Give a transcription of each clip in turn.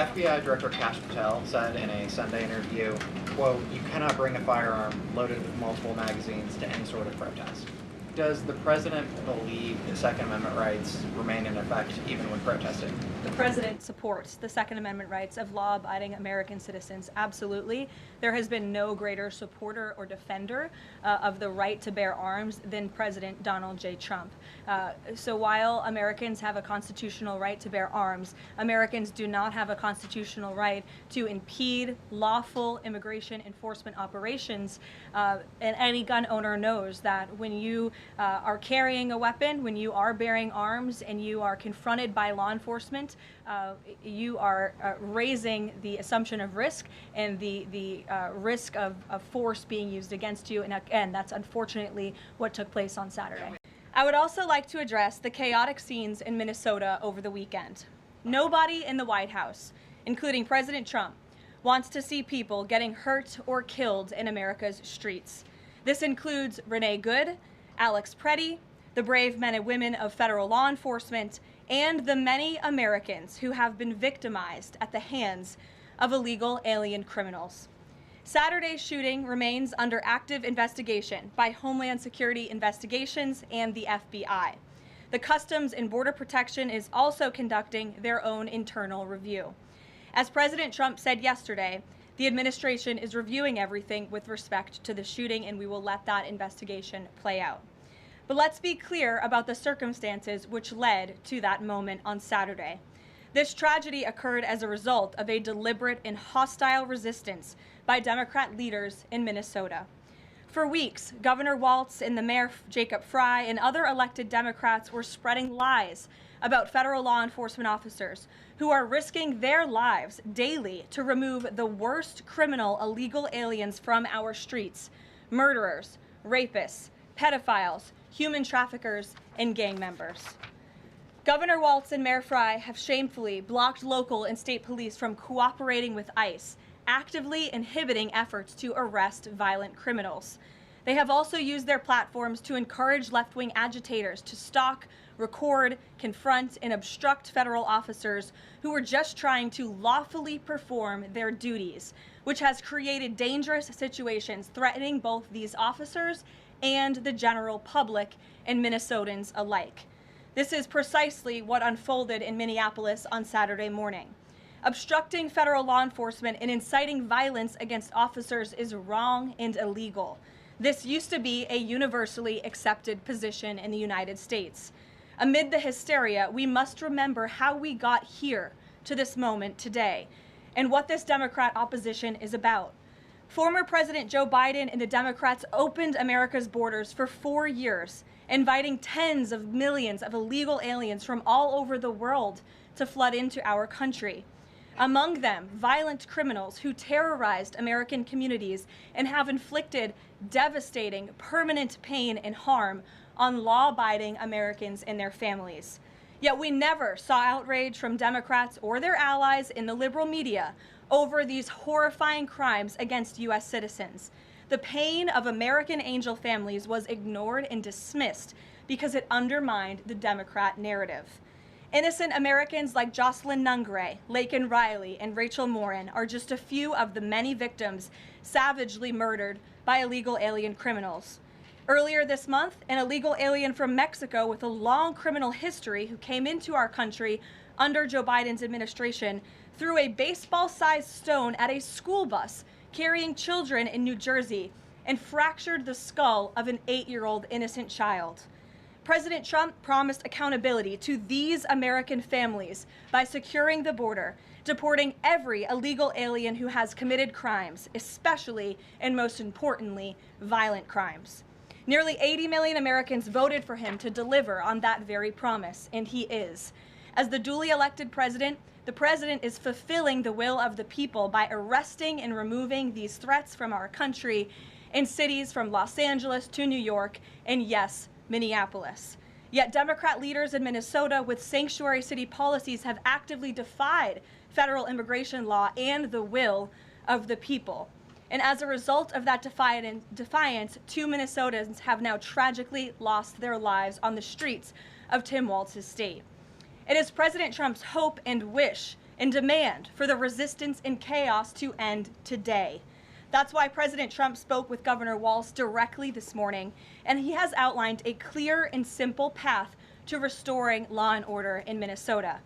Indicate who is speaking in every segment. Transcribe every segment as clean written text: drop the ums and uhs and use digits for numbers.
Speaker 1: FBI Director Kash Patel said in a Sunday interview, quote, "You cannot bring a firearm loaded with multiple magazines to any sort of protest." Does the president believe the Second Amendment rights remain in effect even when protesting?
Speaker 2: The president supports the Second Amendment rights of law-abiding American citizens. Absolutely. There has been no greater supporter or defender of the right to bear arms than President Donald J. Trump. So while Americans have a constitutional right to bear arms, Americans do not have a constitutional right to impede lawful immigration enforcement operations. And any gun owner knows that when you are carrying a weapon, when you are bearing arms, and you are confronted by law enforcement, you are raising the assumption of risk and the risk of force being used against you. And again, that's unfortunately what took place on Saturday. I would also like to address the chaotic scenes in Minnesota over the weekend. Nobody in the White House, including President Trump, wants to see people getting hurt or killed in America's streets. This includes Renee Good, Alex Preddy, the brave men and women of federal law enforcement, and the many Americans who have been victimized at the hands of illegal alien criminals. Saturday's shooting remains under active investigation by Homeland Security Investigations and the FBI. The Customs and Border Protection is also conducting their own internal review. As President Trump said yesterday, the administration is reviewing everything with respect to the shooting, and we will let that investigation play out. But let's be clear about the circumstances which led to that moment on Saturday. This tragedy occurred as a result of a deliberate and hostile resistance by Democrat leaders in Minnesota. For weeks, Governor Walz and the Mayor Jacob Frey and other elected Democrats were spreading lies about federal law enforcement officers who are risking their lives daily to remove the worst criminal illegal aliens from our streets: murderers, rapists, pedophiles, human traffickers, and gang members. Governor Walz and Mayor Frey have shamefully blocked local and state police from cooperating with ICE, actively inhibiting efforts to arrest violent criminals. They have also used their platforms to encourage left-wing agitators to stalk, record, confront, and obstruct federal officers who are just trying to lawfully perform their duties, which has created dangerous situations threatening both these officers and the general public and Minnesotans alike. This is precisely what unfolded in Minneapolis on Saturday morning. Obstructing federal law enforcement and inciting violence against officers is wrong and illegal. This used to be a universally accepted position in the United States. Amid the hysteria, we must remember how we got here to this moment today and what this Democrat opposition is about. Former President Joe Biden and the Democrats opened America's borders for 4 years, inviting tens of millions of illegal aliens from all over the world to flood into our country. Among them, violent criminals who terrorized American communities and have inflicted devastating, permanent pain and harm on law-abiding Americans and their families. Yet we never saw outrage from Democrats or their allies in the liberal media over these horrifying crimes against U.S. citizens. The pain of American angel families was ignored and dismissed because it undermined the Democrat narrative. Innocent Americans like Jocelyn Nungray, Laken Riley, and Rachel Morin are just a few of the many victims savagely murdered by illegal alien criminals. Earlier this month, an illegal alien from Mexico with a long criminal history who came into our country under Joe Biden's administration threw a baseball-sized stone at a school bus carrying children in New Jersey and fractured the skull of an 8-year-old innocent child. President Trump promised accountability to these American families by securing the border, deporting every illegal alien who has committed crimes, especially and most importantly, violent crimes. Nearly 80 million Americans voted for him to deliver on that very promise, and he is. As the duly elected president, the president is fulfilling the will of the people by arresting and removing these threats from our country in cities from Los Angeles to New York and, yes, Minneapolis. Yet Democrat leaders in Minnesota with sanctuary city policies have actively defied federal immigration law and the will of the people. And as a result of that defiance, 2 Minnesotans have now tragically lost their lives on the streets of Tim Walz's state. It is President Trump's hope and wish and demand for the resistance and chaos to end today. That's why President Trump spoke with Governor Walz directly this morning, and he has outlined a clear and simple path to restoring law and order in Minnesota.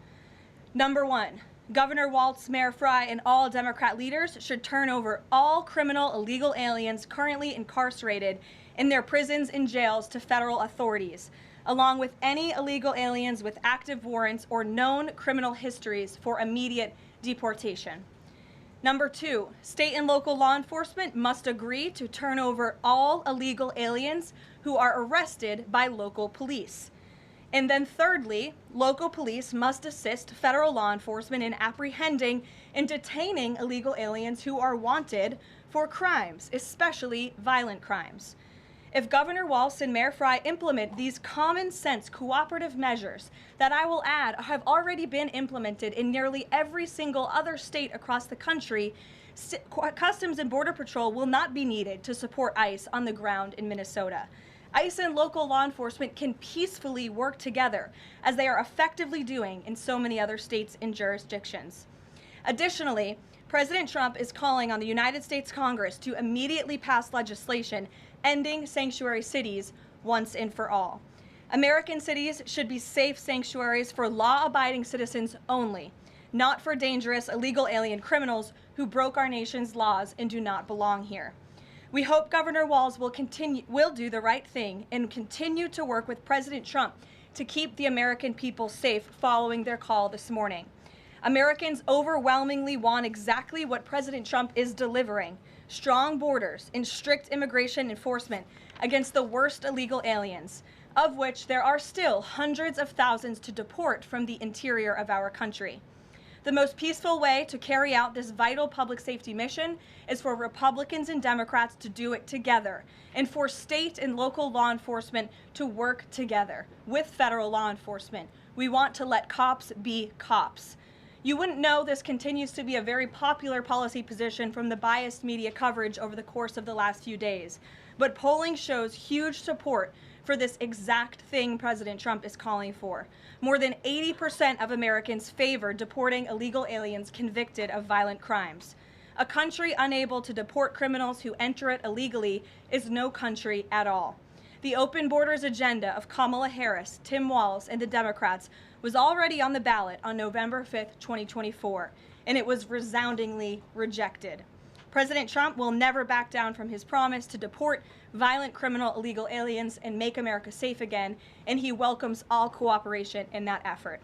Speaker 2: Number one, Governor Walz, Mayor Frey, and all Democrat leaders should turn over all criminal illegal aliens currently incarcerated in their prisons and jails to federal authorities, along with any illegal aliens with active warrants or known criminal histories for immediate deportation. Number two, state and local law enforcement must agree to turn over all illegal aliens who are arrested by local police. And then thirdly, local police must assist federal law enforcement in apprehending and detaining illegal aliens who are wanted for crimes, especially violent crimes. If Governor Walz and Mayor Frey implement these common sense cooperative measures that I will add have already been implemented in nearly every single other state across the country, Customs and Border Patrol will not be needed to support ICE on the ground in Minnesota. ICE and local law enforcement can peacefully work together, as they are effectively doing in so many other states and jurisdictions. Additionally, President Trump is calling on the United States Congress to immediately pass legislation ending sanctuary cities once and for all. American cities should be safe sanctuaries for law-abiding citizens only, not for dangerous illegal alien criminals who broke our nation's laws and do not belong here. We hope Governor Walz will do the right thing and continue to work with President Trump to keep the American people safe following their call this morning. Americans overwhelmingly want exactly what President Trump is delivering: strong borders and strict immigration enforcement against the worst illegal aliens, of which there are still hundreds of thousands to deport from the interior of our country. The most peaceful way to carry out this vital public safety mission is for Republicans and Democrats to do it together, and for state and local law enforcement to work together with federal law enforcement. We want to let cops be cops. You wouldn't know this continues to be a very popular policy position from the biased media coverage over the course of the last few days, but polling shows huge support for this exact thing President Trump is calling for. More than 80% of Americans favor deporting illegal aliens convicted of violent crimes. A country unable to deport criminals who enter it illegally is no country at all. The open borders agenda of Kamala Harris, Tim Walz, and the Democrats was already on the ballot on November 5th, 2024, and it was resoundingly rejected. President Trump will never back down from his promise to deport violent criminal illegal aliens and make America safe again, and he welcomes all cooperation in that effort.